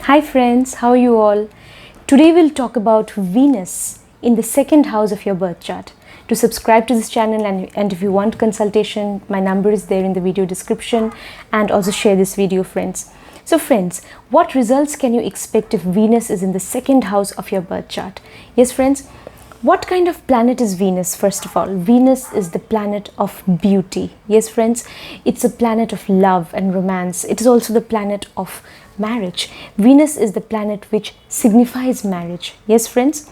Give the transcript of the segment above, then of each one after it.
Hi friends, how are you all? Today we'll talk about Venus in the second house of your birth chart. To subscribe to this channel and if you want consultation, my number is there in the video description, and also share this video, friends. So friends, what results can you expect if Venus is in the second house of your birth chart? Yes friends, what kind of planet is Venus? First of all, Venus is the planet of beauty. Yes friends, it's a planet of love and romance. It is also the planet of marriage. Venus is the planet which signifies marriage. Yes friends.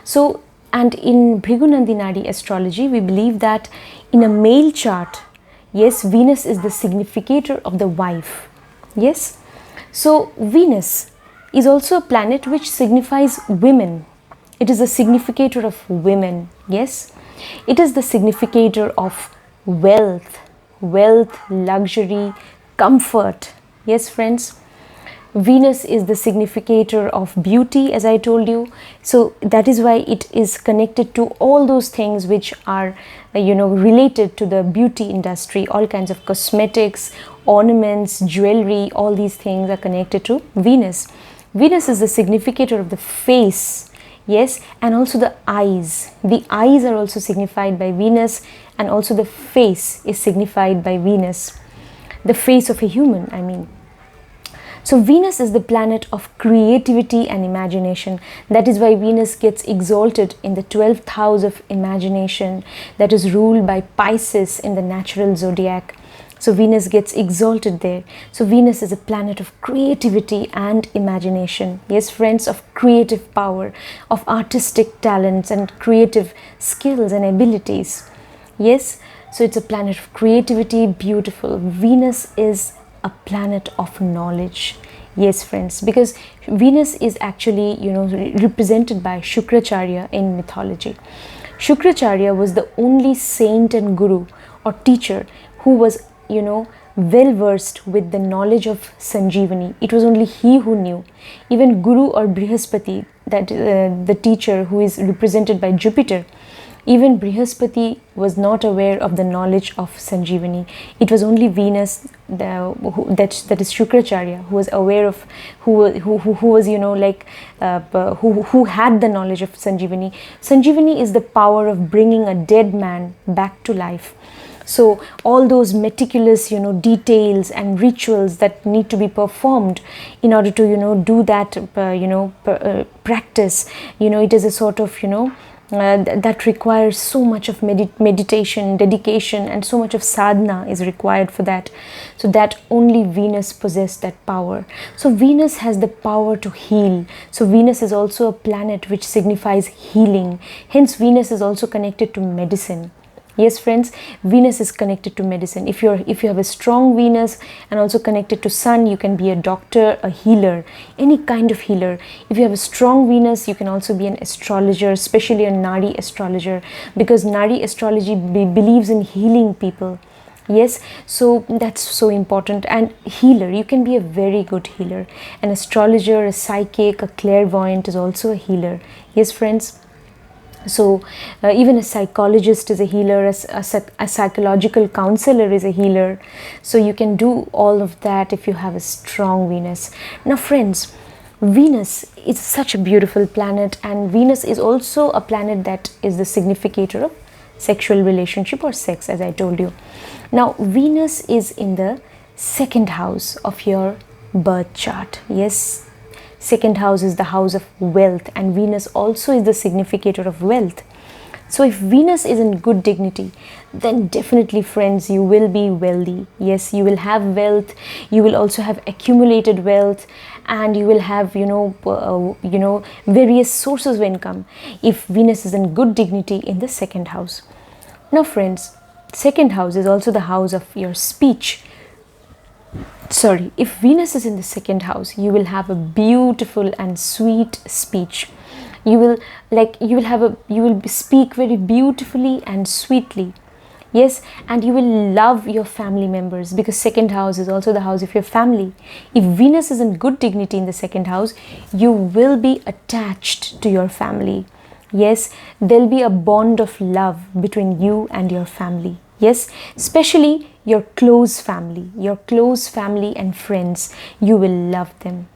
So, and in Bhrigu Nadi astrology, we believe that in a male chart, yes, Venus is the significator of the wife. Yes. So Venus is also a planet which signifies women. It is a significator of women. Yes. It is the significator of wealth, luxury, comfort. Yes, friends. Venus is the significator of beauty, as I told you. So that is why it is connected to all those things which are, related to the beauty industry. All kinds of cosmetics, ornaments, jewelry, all these things are connected to Venus. Venus is the significator of the face. Yes, and also the eyes. The eyes are also signified by Venus, and also the face is signified by Venus. The face of a human, I mean. So Venus is the planet of creativity and imagination. That is why Venus gets exalted in the 12th house of imagination, that is ruled by Pisces in the natural zodiac. So Venus gets exalted there. So Venus is a planet of creativity and imagination. Yes, friends, of creative power, of artistic talents and creative skills and abilities. Yes, so it's a planet of creativity, beautiful. Venus is a planet of knowledge. Yes, friends, because Venus is actually, represented by Shukracharya in mythology. Shukracharya was the only saint and guru or teacher who was, well versed with the knowledge of Sanjeevani. It was only he who knew. Even Guru or Brihaspati, that the teacher who is represented by Jupiter, even Brihaspati was not aware of the knowledge of Sanjeevani. It was only Venus, that is Shukracharya, who was aware of, who was, who had the knowledge of Sanjeevani. Sanjeevani is the power of bringing a dead man back to life. So all those meticulous, details and rituals that need to be performed in order to, do that, practice, it is a sort of, that requires so much of meditation, dedication, and so much of sadhana is required for that. So that only Venus possessed that power. So Venus has the power to heal. So Venus is also a planet which signifies healing. Hence Venus is also connected to medicine. Yes, friends, Venus is connected to medicine. If you have a strong Venus and also connected to Sun, you can be a doctor, a healer, any kind of healer. If you have a strong Venus, you can also be an astrologer, especially a Nadi astrologer, because Nadi astrology believes in healing people. Yes, so that's so important. And healer, you can be a very good healer. An astrologer, a psychic, a clairvoyant is also a healer. Yes, friends. So even a psychologist is a healer, a psychological counselor is a healer. So you can do all of that if you have a strong Venus. Now friends, Venus is such a beautiful planet, and Venus is also a planet that is the significator of sexual relationship or sex, as I told you. Now Venus is in the second house of your birth chart. Yes, second house is the house of wealth, and Venus also is the significator of wealth. So if Venus is in good dignity, then definitely, friends, you will be wealthy. Yes, you will have wealth. You will also have accumulated wealth, and you will have various sources of income if Venus is in good dignity in the second house. Now friends, second house is also the house of your speech. If Venus is in the second house, you will have a beautiful and sweet speech. You will speak very beautifully and sweetly. Yes, and you will love your family members, because second house is also the house of your family. If Venus is in good dignity in the second house, you will be attached to your family. Yes, there'll be a bond of love between you and your family. Yes, especially your close family and friends, you will love them.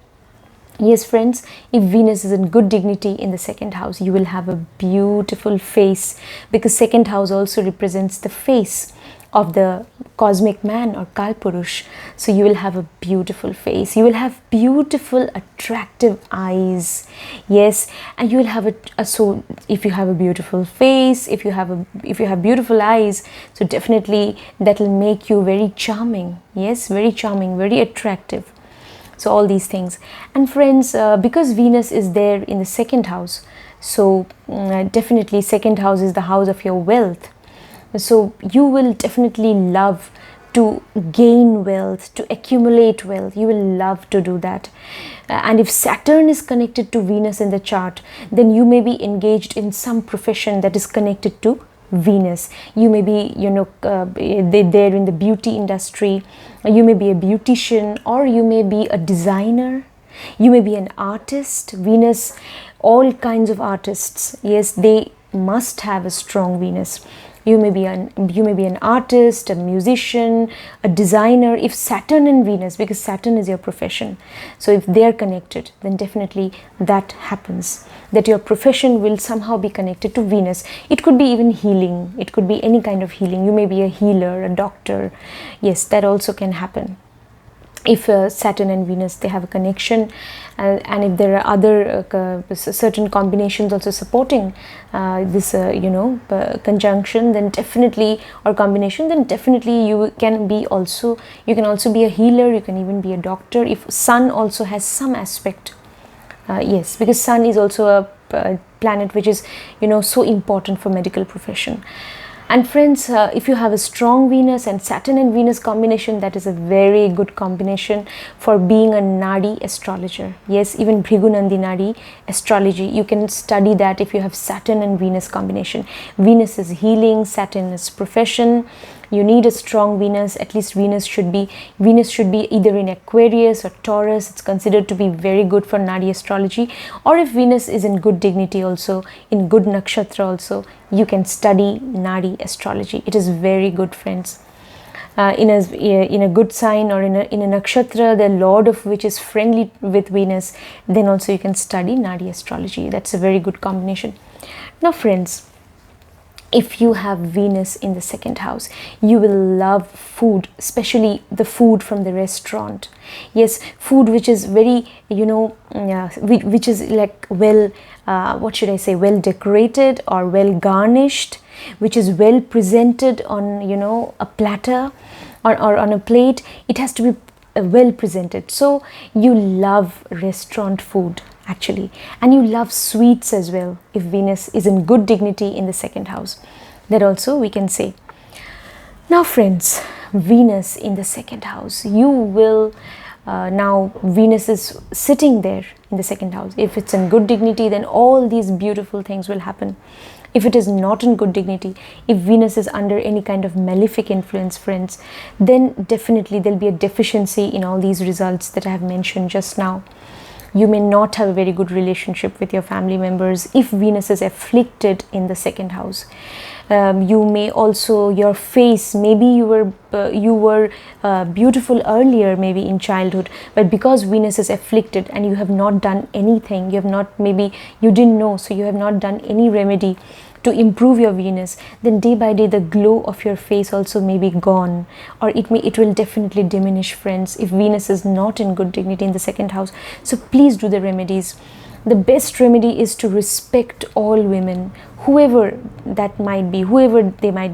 Yes, friends, if Venus is in good dignity in the second house, you will have a beautiful face, because second house also represents the face of the cosmic man or Kalpurush. So you will have a beautiful face, you will have beautiful attractive eyes. Yes, and you will have so if you have a beautiful face, if you have beautiful eyes, so definitely that will make you very charming. Yes, very charming, very attractive. So all these things. And friends, because Venus is there in the second house, so definitely second house is the house of your wealth. So you will definitely love to gain wealth, to accumulate wealth. You will love to do that. And if Saturn is connected to Venus in the chart, then you may be engaged in some profession that is connected to Venus. You may be, there in the beauty industry. You may be a beautician, or you may be a designer. You may be an artist. Venus, all kinds of artists, yes, they must have a strong Venus. You may be an artist, a musician, a designer. If Saturn and Venus, because Saturn is your profession, so if they are connected, then definitely that happens, that your profession will somehow be connected to Venus. It could be even healing, it could be any kind of healing. You may be a healer, a doctor. Yes, that also can happen if Saturn and Venus, they have a connection, and if there are other certain combinations also supporting this conjunction, then definitely, or combination, then definitely you can also be a healer. You can even be a doctor if Sun also has some aspect. Yes, because Sun is also a planet which is so important for medical profession. And friends, if you have a strong Venus and Saturn and Venus combination, that is a very good combination for being a Nadi astrologer. Yes, even Bhrigunandi Nadi astrology, you can study that if you have Saturn and Venus combination. Venus is healing, Saturn is profession. You need a strong Venus. At least Venus should be either in Aquarius or Taurus. It's considered to be very good for Nadi astrology. Or if Venus is in good dignity also, in good nakshatra also, you can study Nadi astrology. It is very good, friends. In a good sign, or in a nakshatra, the lord of which is friendly with Venus, then also you can study Nadi astrology. That's a very good combination. Now, friends, if you have Venus in the second house, you will love food, especially the food from the restaurant. Yes, food which is very, which is like well decorated or well garnished, which is well presented on, a platter or on a plate. It has to be well presented. So you love restaurant food, actually, and you love sweets as well if Venus is in good dignity in the second house. That also we can say. Now, friends, Venus in the second house, you will now Venus is sitting there in the second house. If it's in good dignity, then all these beautiful things will happen. If it is not in good dignity, if Venus is under any kind of malefic influence, friends, then definitely there'll be a deficiency in all these results that I have mentioned just now. You may not have a very good relationship with your family members if Venus is afflicted in the second house. You may also, your face, maybe you were beautiful earlier, maybe in childhood, but because Venus is afflicted and you have not done anything, maybe you didn't know, so you have not done any remedy to improve your Venus, then day by day the glow of your face also may be gone, or it will definitely diminish, friends, if Venus is not in good dignity in the second house. So please do the remedies. The best remedy is to respect all women, whoever they might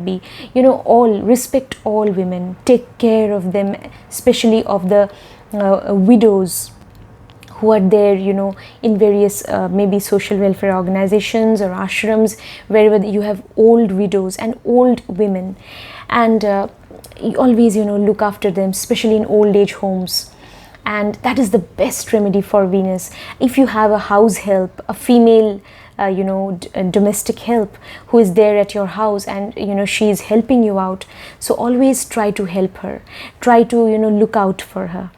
be, respect all women, take care of them, especially of the widows who are there, in various maybe social welfare organizations or ashrams, wherever you have old widows and old women, and you always look after them, especially in old age homes. And that is the best remedy for Venus. If you have a house help, a female domestic help who is there at your house, and she is helping you out, so always try to help her, try to look out for her,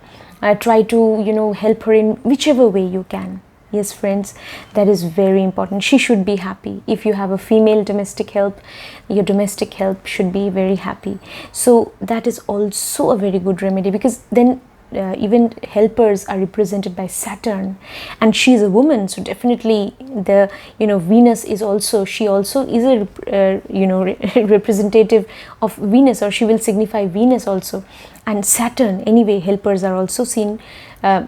try to help her in whichever way you can. Yes, friends, that is very important. She should be happy. If you have a female domestic help, your domestic help should be very happy. So that is also a very good remedy, because then even helpers are represented by Saturn, and she's a woman, so definitely the Venus is also, she also is a representative of Venus, or she will signify Venus also. And Saturn, anyway, helpers are also seen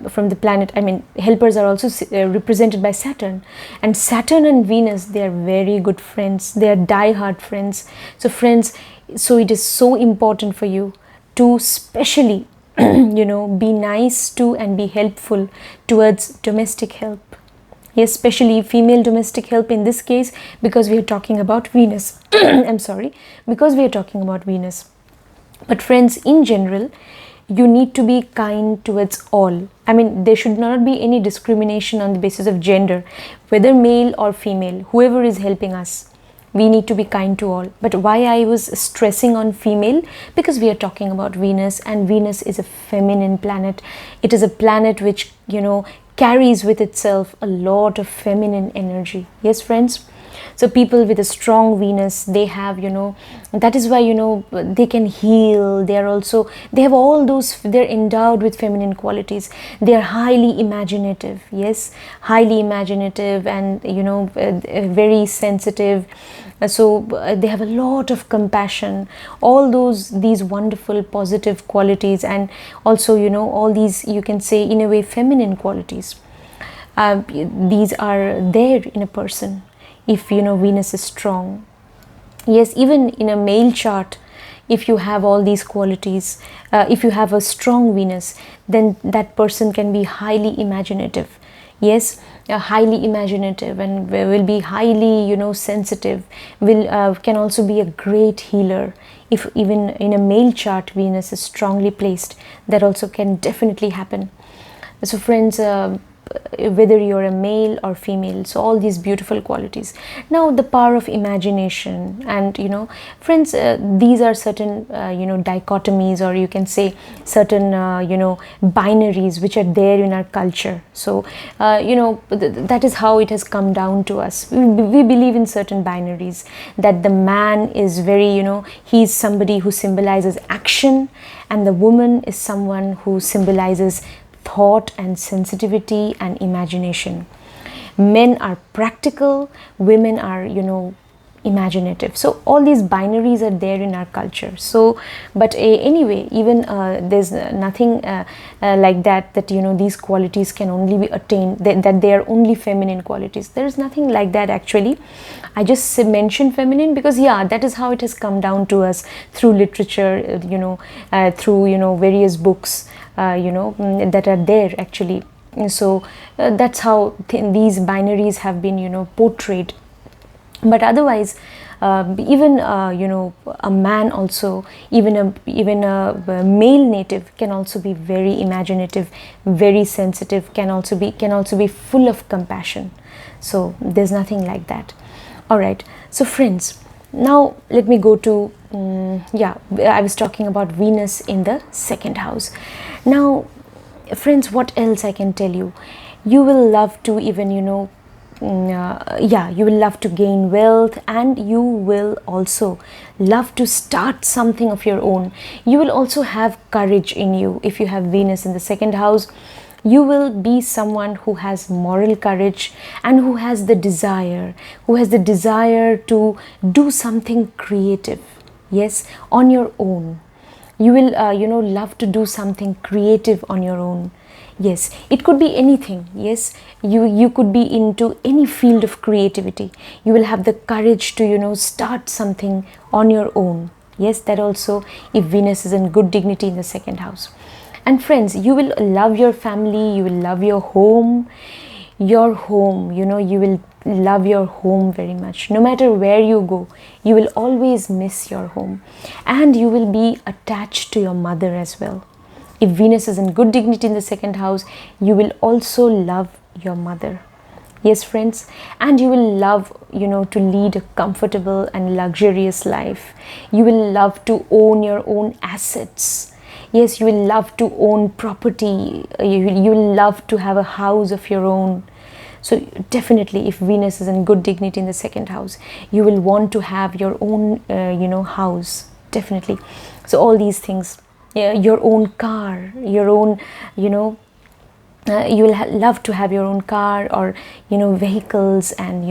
from the planet, I mean helpers are also represented by Saturn. And Saturn and Venus, they are very good friends, they are die-hard friends. So friends, so it is so important for you to specially be nice to and be helpful towards domestic help. Yes, especially female domestic help in this case, because we are talking about Venus. I'm sorry, because we are talking about Venus. But friends, in general, you need to be kind towards all. I mean, there should not be any discrimination on the basis of gender, whether male or female, whoever is helping us. We need to be kind to all. But why I was stressing on female? Because we are talking about Venus, and Venus is a feminine planet. It is a planet which, carries with itself a lot of feminine energy. Yes, friends? So people with a strong Venus, they have, that is why, they can heal. They have all those, they're endowed with feminine qualities. They are highly imaginative. Yes, highly imaginative, and, very sensitive. So they have a lot of compassion, all these wonderful positive qualities, and also, all these, you can say, in a way, feminine qualities. These are there in a person if Venus is strong. Yes, even in a male chart, if you have all these qualities, if you have a strong Venus, then that person can be highly imaginative. Yes, highly imaginative, and will be highly sensitive, can also be a great healer. If even in a male chart Venus is strongly placed, that also can definitely happen. So friends, whether you're a male or female, so all these beautiful qualities. Now the power of imagination, and friends, these are certain dichotomies, or you can say certain binaries which are there in our culture. So that is how it has come down to us. We believe in certain binaries, that the man is very, he's somebody who symbolizes action, and the woman is someone who symbolizes thought and sensitivity and imagination. Men are practical, women are imaginative. So all these binaries are there in our culture. So but anyway, even there's nothing like that these qualities can only be attained, that they are only feminine qualities. There is nothing like that actually. I just mentioned feminine because that is how it has come down to us through literature, through various books that are there actually. So that's how these binaries have been portrayed. But otherwise, even a man also, even a male native can also be very imaginative, very sensitive, can also be full of compassion. So there's nothing like that. All right, so friends, now let me go to I was talking about Venus in the second house. Now friends, what else I can tell you? You will love to even you will love to gain wealth, and you will also love to start something of your own. You will also have courage in you. If you have Venus in the second house, you will be someone who has moral courage, and who has the desire to do something creative. Yes, on your own. You will love to do something creative on your own. Yes, it could be anything. Yes, you could be into any field of creativity. You will have the courage to start something on your own. Yes, that also, if Venus is in good dignity in the second house. And friends, you will love your family, you will love your home, you will love your home very much. No matter where you go, you will always miss your home, and you will be attached to your mother as well. If Venus is in good dignity in the second house, you will also love your mother. Yes, friends, and you will love to lead a comfortable and luxurious life. You will love to own your own assets. Yes, you will love to own property. You will love to have a house of your own. So definitely, if Venus is in good dignity in the second house, you will want to have your own house, definitely. So all these things, your own car, your own, you will love to have your own car, or vehicles, and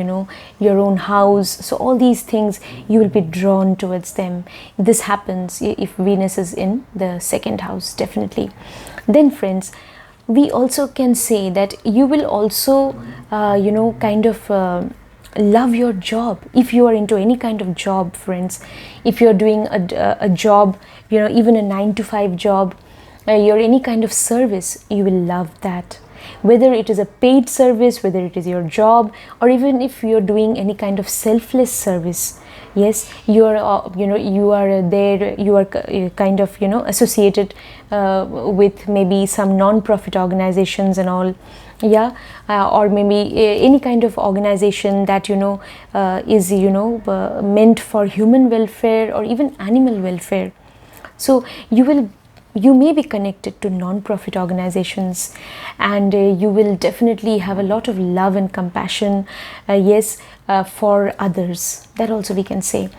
your own house. So all these things, you will be drawn towards them. This happens if Venus is in the second house, definitely. Then friends, we also can say that you will also kind of love your job. If you are into any kind of job, friends, if you're doing a job, even a 9 to 5 job, you're any kind of service, you will love that. Whether it is a paid service, whether it is your job, or even if you're doing any kind of selfless service, yes, you are you are there, you are kind of associated with maybe some non-profit organizations and all, yeah, or maybe any kind of organization that is meant for human welfare or even animal welfare. So you may be connected to non-profit organizations, and you will definitely have a lot of love and compassion, yes, for others. That also we can say.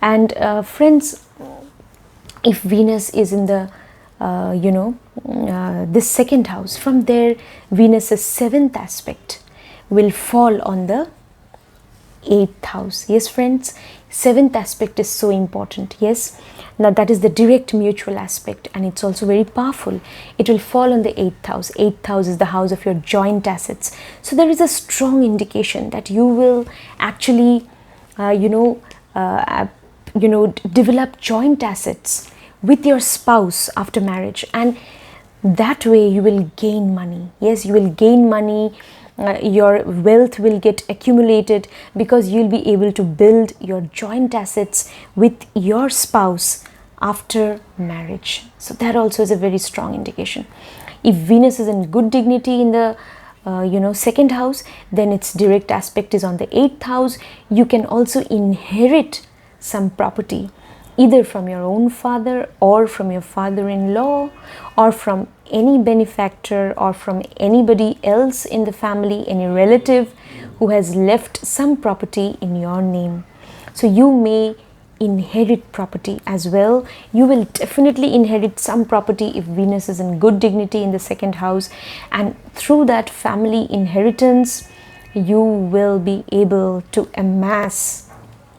And friends, if Venus is in the this second house, from there Venus's 7th aspect will fall on the 8th house. Yes friends, 7th aspect is so important. Yes, now that is the direct mutual aspect, and it's also very powerful. It will fall on the 8th house. 8th house is the house of your joint assets. So there is a strong indication that you will actually develop joint assets with your spouse after marriage, and that way you will gain money. Yes, you will gain money. Your wealth will get accumulated because you'll be able to build your joint assets with your spouse after marriage. So that also is a very strong indication. If Venus is in good dignity in the second house, then its direct aspect is on the 8th house. You can also inherit some property, either from your own father, or from your father-in-law, or from any benefactor, or from anybody else in the family, any relative who has left some property in your name. So you may inherit property as well. You will definitely inherit some property if Venus is in good dignity in the second house, and through that family inheritance you will be able to amass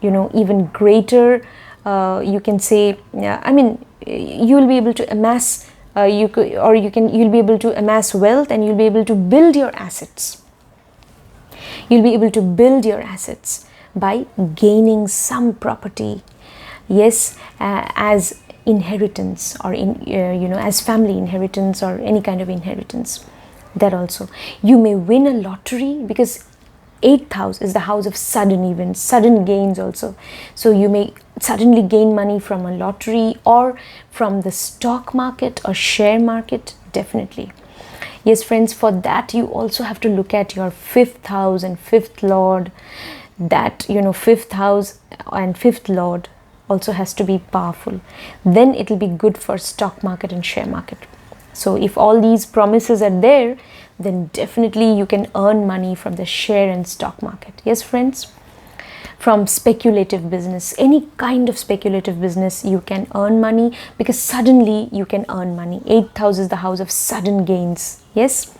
even greater, you can say, you will be able to amass you'll be able to amass wealth, and you'll be able to build your assets. You'll be able to build your assets by gaining some property, yes, as inheritance, or as family inheritance, or any kind of inheritance. That also, you may win a lottery, because 8th house is the house of sudden events, sudden gains also. So you may suddenly gain money from a lottery, or from the stock market or share market, definitely. Yes friends, for that you also have to look at your 5th house and 5th lord. That 5th house and 5th lord also has to be powerful. Then it will be good for stock market and share market. So if all these promises are there, then definitely you can earn money from the share and stock market. Yes friends, from speculative business, any kind of speculative business, you can earn money, because suddenly you can earn money. 8th house is the house of sudden gains. Yes.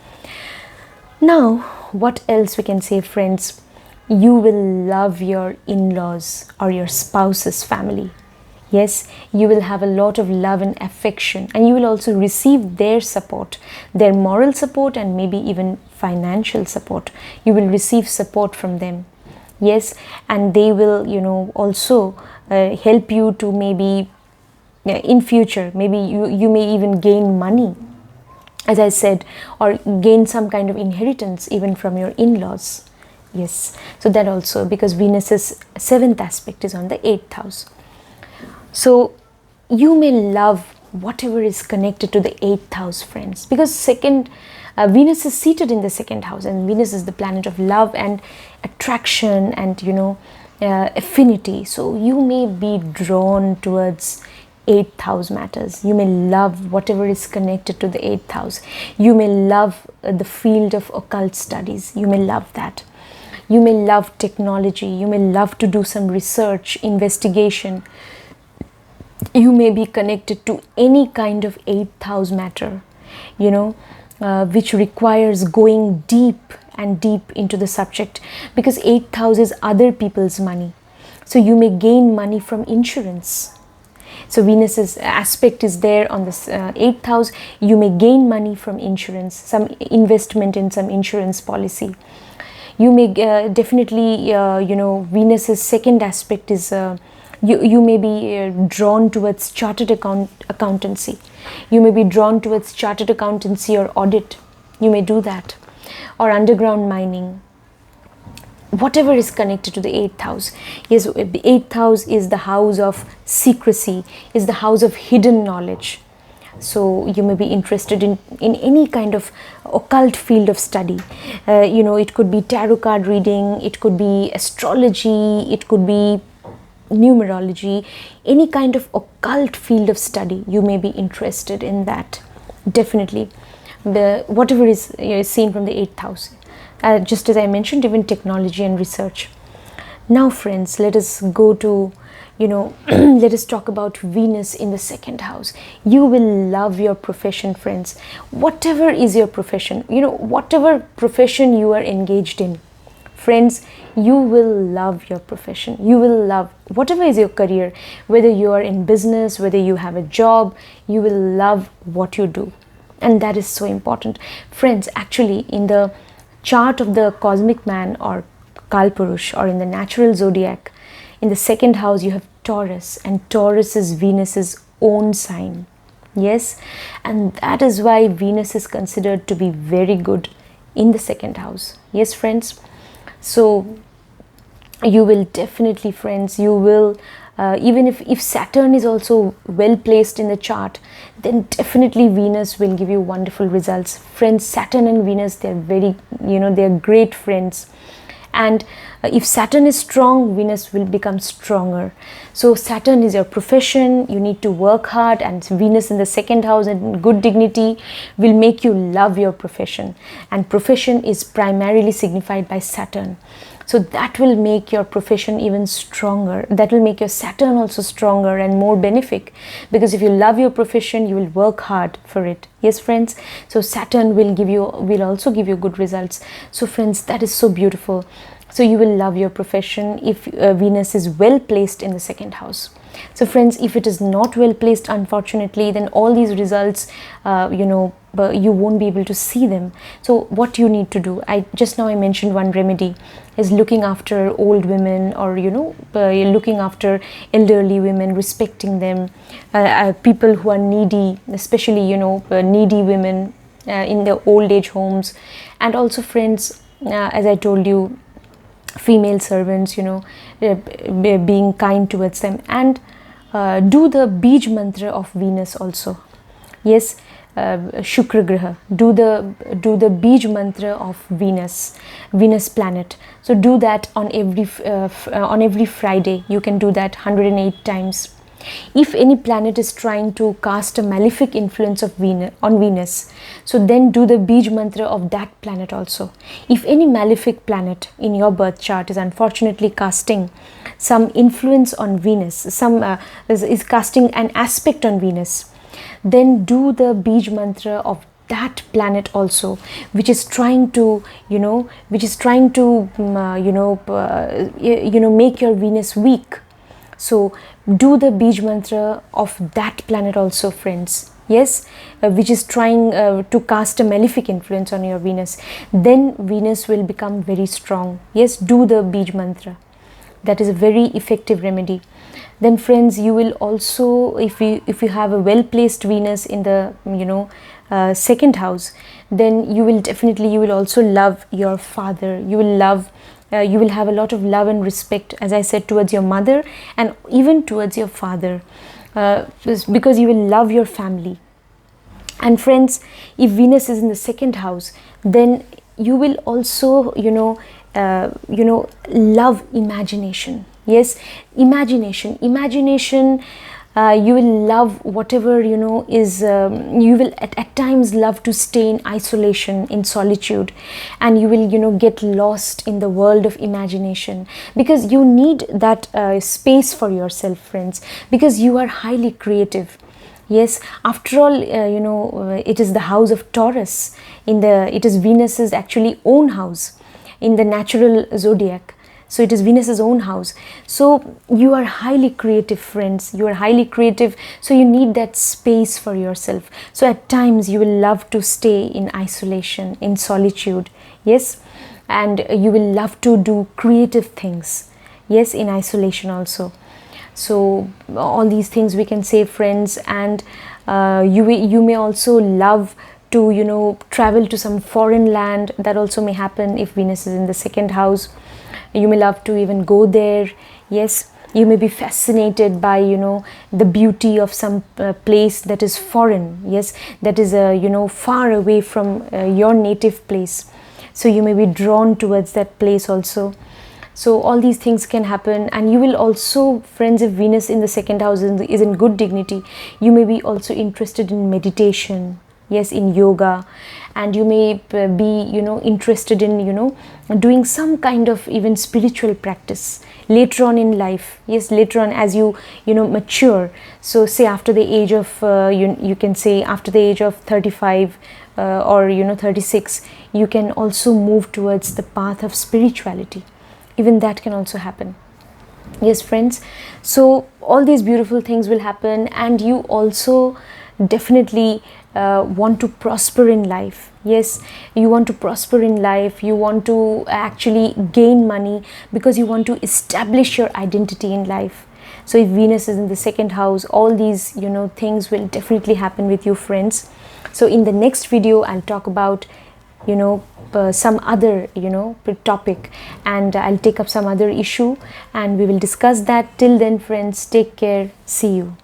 Now what else we can say friends? You will love your in-laws or your spouse's family. Yes, you will have a lot of love and affection, and you will also receive their support, their moral support, and maybe even financial support. You will receive support from them. Yes, and they will also help you to maybe in future, maybe you may even gain money, as I said, or gain some kind of inheritance even from your in-laws. Yes, so that also, because Venus's 7th aspect is on the 8th house. So you may love whatever is connected to the 8th house, friends, because Venus is seated in the second house, and Venus is the planet of love and attraction and affinity. So you may be drawn towards 8th house matters. You may love whatever is connected to the 8th house. You may love the field of occult studies. You may love that. You may love technology. You may love to do some research, investigation. You may be connected to any kind of 8th house matter, you know, which requires going deep and deep into the subject, because 8th house is other people's money. So you may gain money from insurance. So Venus's aspect is there on this 8th house. You may gain money from insurance, some investment in some insurance policy. You may definitely, you know, Venus's second aspect is you may be drawn towards chartered accountancy. You may be drawn towards chartered accountancy or audit. You may do that, or underground mining. Whatever is connected to the 8th house. Yes, the 8th house is the house of secrecy, is the house of hidden knowledge. So you may be interested in any kind of occult field of study. You know, it could be tarot card reading, it could be astrology, it could be numerology, any kind of occult field of study. You may be interested in that, definitely. Whatever is seen from the 8th house. Just as I mentioned, even technology and research. Now friends, let us go to, you know, let us talk about Venus in the 2nd house. You will love your profession, friends. Whatever is your profession, you know, whatever profession you are engaged in, friends, you will love your profession. You will love whatever is your career, whether you are in business, whether you have a job, you will love what you do. And that is so important. Friends, actually in the chart of the cosmic man or Kalpurush, or in the natural zodiac, in the 2nd house you have Taurus, and Taurus is Venus's own sign. Yes, and that is why Venus is considered to be very good in the 2nd house. Yes friends, so you will definitely, friends, you will even if Saturn is also well placed in the chart, then definitely Venus will give you wonderful results. Friends, Saturn and Venus, they're very, you know, they're great friends. And if Saturn is strong, Venus will become stronger. So Saturn is your profession, you need to work hard, and Venus in the 2nd house and good dignity will make you love your profession. And profession is primarily signified by Saturn. So that will make your profession even stronger. That will make your Saturn also stronger and more benefic. Because if you love your profession, you will work hard for it. Yes, friends. So Saturn will also give you good results. So friends, that is so beautiful. So you will love your profession if Venus is well placed in the 2nd house. So friends, if it is not well placed, unfortunately, then all these results, you know, you won't be able to see them. So what you need to do, just now I mentioned one remedy, is looking after old women, or you know, looking after elderly women, respecting them, people who are needy, especially, you know, needy women in the old age homes. And also friends, as I told you, female servants, you know, being kind towards them. And do the Bij mantra of Venus also. Yes, Shukra Graha, do the Bij mantra of Venus planet. So do that on every Friday. You can do that 108 times. If any planet is trying to cast a malefic influence of on Venus, so then do the Bij mantra of that planet also. If any malefic planet in your birth chart is unfortunately casting some influence on Venus, is casting an aspect on Venus, then do the Bij mantra of that planet also, which is trying to, make your Venus weak. So do the Bij mantra of that planet also, friends. Yes, which is trying to cast a malefic influence on your Venus. Then Venus will become very strong. Yes, do the Bij mantra. That is a very effective remedy. Then friends, you will also, if you have a well placed Venus in the 2nd house, then you will also love your father. You will have a lot of love and respect, as I said, towards your mother and even towards your father, because you will love your family. And friends, if Venus is in the 2nd house, then you will also love imagination. Yes, imagination You will love whatever is you will at times love to stay in isolation, in solitude, and you will get lost in the world of imagination, because you need that space for yourself, friends, because you are highly creative. Yes, after all, it is the house of Taurus. It is Venus's actually own house in the natural zodiac. So it is Venus's own house. So you are highly creative, friends. You are highly creative. So you need that space for yourself. So at times you will love to stay in isolation, in solitude. Yes, and you will love to do creative things. Yes, in isolation also. So all these things we can say, friends. And you may also love to travel to some foreign land. That also may happen if Venus is in the second house. You may love to even go there. Yes, you may be fascinated by the beauty of some place that is foreign. Yes, that is far away from your native place. So you may be drawn towards that place also. So all these things can happen. And you will also, friends, if Venus in the second house is in good dignity, you may be also interested in meditation. Yes, in yoga. And you may be interested in doing some kind of even spiritual practice later on in life. Yes, later on as you mature. So say after the age of you can say after the age of 35 or 36, you can also move towards the path of spirituality. Even that can also happen. Yes, friends. So all these beautiful things will happen. And you also definitely want to prosper in life. Yes, you want to prosper in life. You want to actually gain money, because you want to establish your identity in life. So if Venus is in the second house, all these things will definitely happen with you, friends. So in the next video I'll talk about some other topic, and I'll take up some other issue, and we will discuss that. Till then, friends, take care. See you.